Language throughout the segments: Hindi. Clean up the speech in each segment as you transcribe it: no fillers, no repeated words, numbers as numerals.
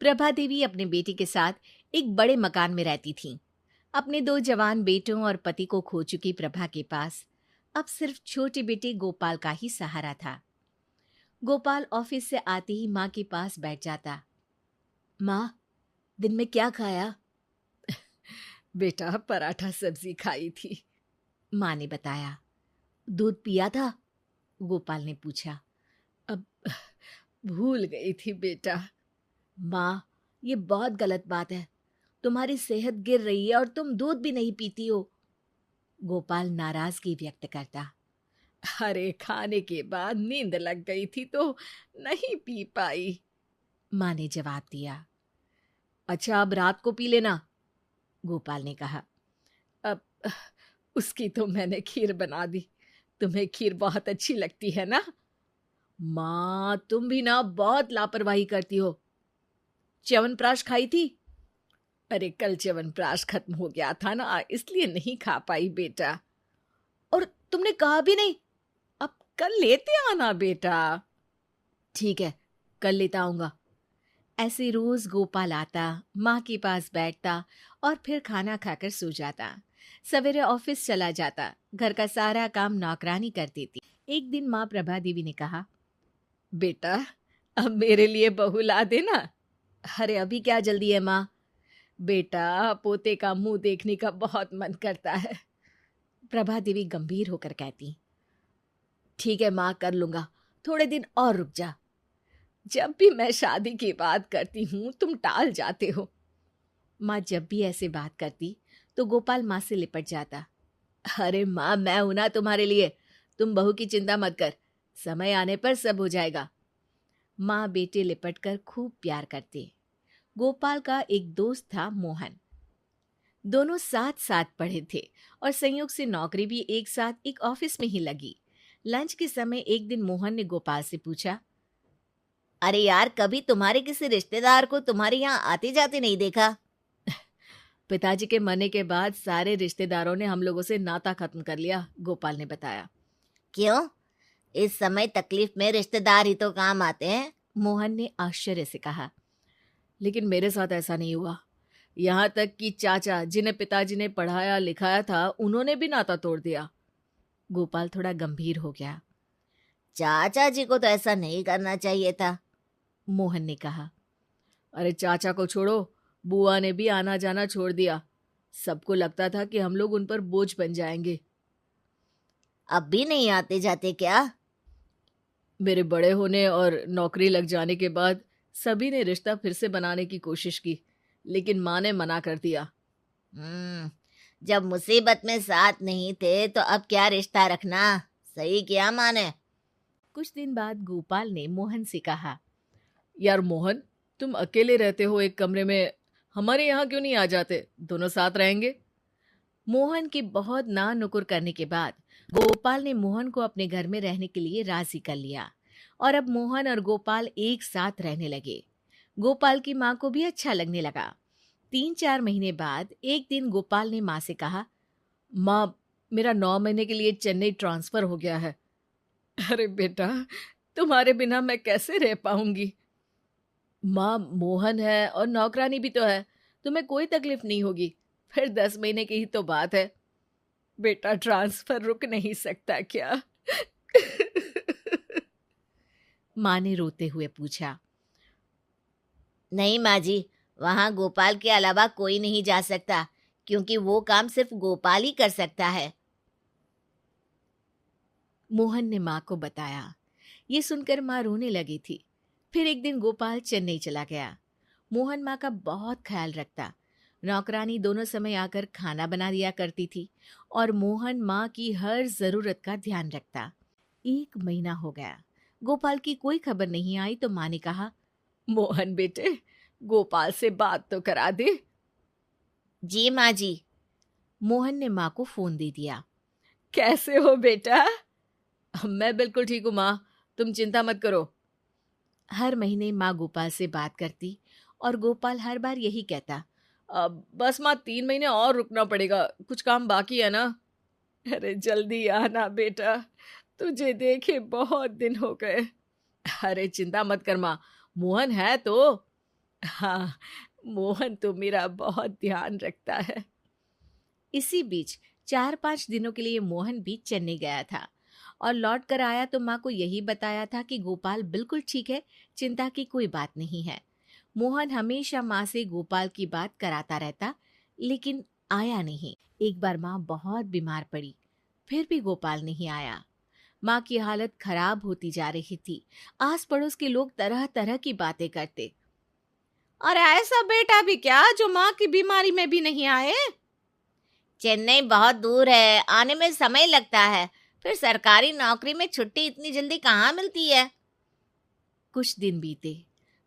प्रभा देवी अपने बेटे के साथ एक बड़े मकान में रहती थीं। अपने 2 जवान बेटों और पति को खो चुकी प्रभा के पास अब सिर्फ छोटे बेटे गोपाल का ही सहारा था। गोपाल ऑफिस से आते ही माँ के पास बैठ जाता। माँ, दिन में क्या खाया? बेटा, पराठा सब्जी खाई थी। माँ ने बताया। दूध पिया था? गोपाल ने पूछा। अब भूल गई थी बेटा। माँ, ये बहुत गलत बात है। तुम्हारी सेहत गिर रही है और तुम दूध भी नहीं पीती हो। गोपाल नाराजगी व्यक्त करता। अरे, खाने के बाद नींद लग गई थी तो नहीं पी पाई। माँ ने जवाब दिया। अच्छा, अब रात को पी लेना, गोपाल ने कहा। अब उसकी तो मैंने खीर बना दी। तुम्हें खीर बहुत अच्छी लगती है ना? माँ, तुम भी ना बहुत लापरवाही करती हो। च्यवनप्राश खाई थी? अरे, कल च्यवनप्राश खत्म हो गया था ना, इसलिए नहीं खा पाई बेटा। और तुमने कहा भी नहीं। अब कल लेते आना बेटा। ठीक है, कल लेता आऊंगा। ऐसे रोज गोपाल आता, माँ के पास बैठता और फिर खाना खाकर सो जाता। सवेरे ऑफिस चला जाता। घर का सारा काम नौकरानी करती थी। एक दिन माँ प्रभा देवी ने कहा। बेटा, अब मेरे लिए बहू ला देना। अरे, अभी क्या जल्दी है माँ? बेटा, पोते का मुंह देखने का बहुत मन करता है। प्रभा देवी गंभीर होकर कहती। ठीक है माँ, कर लूंगा, थोड़े दिन और रुक जा। जब भी मैं शादी की बात करती हूँ तुम टाल जाते हो। माँ जब भी ऐसे बात करती तो गोपाल माँ से लिपट जाता। अरे माँ, मैं हूं ना तुम्हारे लिए। तुम बहू की चिंता मत कर, समय आने पर सब हो जाएगा। माँ बेटे लिपट कर खूब प्यार करते। गोपाल का एक दोस्त था मोहन। दोनों साथ साथ पढ़े थे और संयोग से नौकरी भी एक साथ एक ऑफिस में ही लगी। लंच के समय एक दिन मोहन ने गोपाल से पूछा। अरे यार, कभी तुम्हारे किसी रिश्तेदार को तुम्हारे यहाँ आते जाते नहीं देखा? पिताजी के मरने के बाद सारे रिश्तेदारों ने हम लोगों से नाता खत्म कर लिया, गोपाल ने बताया। क्यों? इस समय तकलीफ में रिश्तेदार ही तो काम आते हैं, मोहन ने आश्चर्य से कहा। लेकिन मेरे साथ ऐसा नहीं हुआ। यहाँ तक कि चाचा, जिन्हें पिताजी ने पढ़ाया लिखाया था, उन्होंने भी नाता तोड़ दिया। गोपाल थोड़ा गंभीर हो गया। चाचा जी को तो ऐसा नहीं करना चाहिए था, मोहन ने कहा। अरे चाचा को छोड़ो, बुआ ने भी आना जाना छोड़ दिया। सबको लगता था कि हम लोग उन पर बोझ बन जाएंगे। अब भी नहीं आते जाते क्या? मेरे बड़े होने और नौकरी लग जाने के बाद सभी ने रिश्ता फिर से बनाने की कोशिश की, लेकिन माँ ने मना कर दिया। जब मुसीबत में साथ नहीं थे तो अब क्या रिश्ता रखना? सही किया माँ ने। कुछ दिन बाद गोपाल ने मोहन से कहा। यार मोहन, तुम अकेले रहते हो एक कमरे में, हमारे यहाँ क्यों नहीं आ जाते? दोनों साथ रहेंगे। मोहन की बहुत ना नुकुर करने के बाद गोपाल ने मोहन को अपने घर में रहने के लिए राजी कर लिया और अब मोहन और गोपाल एक साथ रहने लगे। गोपाल की माँ को भी अच्छा लगने लगा। 3-4 महीने बाद एक दिन गोपाल ने माँ से कहा। माँ, मेरा 9 महीने के लिए चेन्नई ट्रांसफर हो गया है। अरे बेटा, तुम्हारे बिना मैं कैसे रह पाऊंगी? माँ, मोहन है और नौकरानी भी तो है, तुम्हें कोई तकलीफ नहीं होगी। फिर 10 महीने की ही तो बात है। बेटा, ट्रांसफर रुक नहीं सकता क्या? माँ ने रोते हुए पूछा। नहीं माँ जी, वहां गोपाल के अलावा कोई नहीं जा सकता, क्योंकि वो काम सिर्फ गोपाल ही कर सकता है, मोहन ने माँ को बताया। ये सुनकर माँ रोने लगी थी। फिर एक दिन गोपाल चेन्नई चला गया। मोहन माँ का बहुत ख्याल रखता। नौकरानी दोनों समय आकर खाना बना दिया करती थी और मोहन माँ की हर जरूरत का ध्यान रखता। 1 महीना हो गया, गोपाल की कोई खबर नहीं आई तो माँ ने कहा। मोहन बेटे, गोपाल से बात तो करा दे। जी माँ जी। मोहन ने माँ को फोन दे दिया। कैसे हो बेटा? मैं बिल्कुल ठीक हूँ माँ, तुम चिंता मत करो। हर महीने माँ गोपाल से बात करती और गोपाल हर बार यही कहता। बस माँ, 3 महीने और रुकना पड़ेगा, कुछ काम बाकी है ना। अरे जल्दी आना बेटा, तुझे देखे बहुत दिन हो गए। अरे चिंता मत कर माँ, मोहन है तो। हाँ, मोहन तो मेरा बहुत ध्यान रखता है। इसी बीच 4-5 दिनों के लिए मोहन भी चेन्नई गया था और लौट कर आया तो माँ को यही बताया था कि गोपाल बिल्कुल ठीक है, चिंता की कोई बात नहीं है। मोहन हमेशा माँ से गोपाल की बात कराता रहता, लेकिन आया नहीं। एक बार माँ बहुत बीमार पड़ी, फिर भी गोपाल नहीं आया। माँ की हालत खराब होती जा रही थी। आस पड़ोस के लोग तरह तरह की बातें करते। और ऐसा बेटा भी क्या जो माँ की बीमारी में भी नहीं आए? चेन्नई बहुत दूर है, आने में समय लगता है। फिर सरकारी नौकरी में छुट्टी इतनी जल्दी कहाँ मिलती है। कुछ दिन बीते,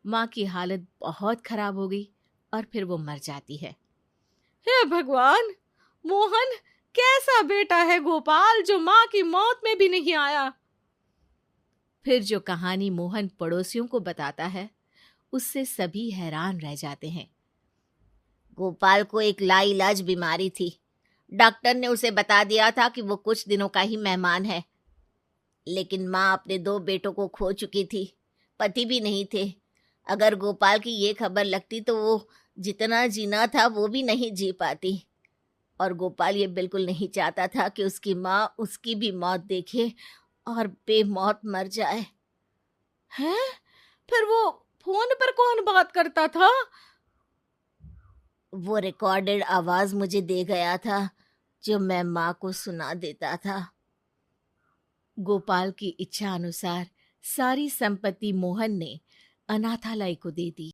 माँ की हालत बहुत खराब हो गई और फिर वो मर जाती है। हे भगवान, मोहन कैसा बेटा है गोपाल जो माँ की मौत में भी नहीं आया। फिर जो कहानी मोहन पड़ोसियों को बताता है, उससे सभी हैरान रह जाते हैं। गोपाल को एक लाइलाज बीमारी थी। डॉक्टर ने उसे बता दिया था कि वो कुछ दिनों का ही मेहमान है, लेकिन माँ अपने 2 बेटों को खो चुकी थी, पति भी नहीं थे। अगर गोपाल की ये खबर लगती तो वो जितना जीना था वो भी नहीं जी पाती। और गोपाल ये बिल्कुल नहीं चाहता था कि उसकी माँ उसकी भी मौत देखे और बेमौत मर जाए। हैं? फिर वो फोन पर कौन बात करता था? वो रिकॉर्डेड आवाज मुझे दे गया था, जो मैं माँ को सुना देता था। गोपाल की इच्छा अनुसार सारी संपत्ति मोहन ने अनाथालय को दे दी।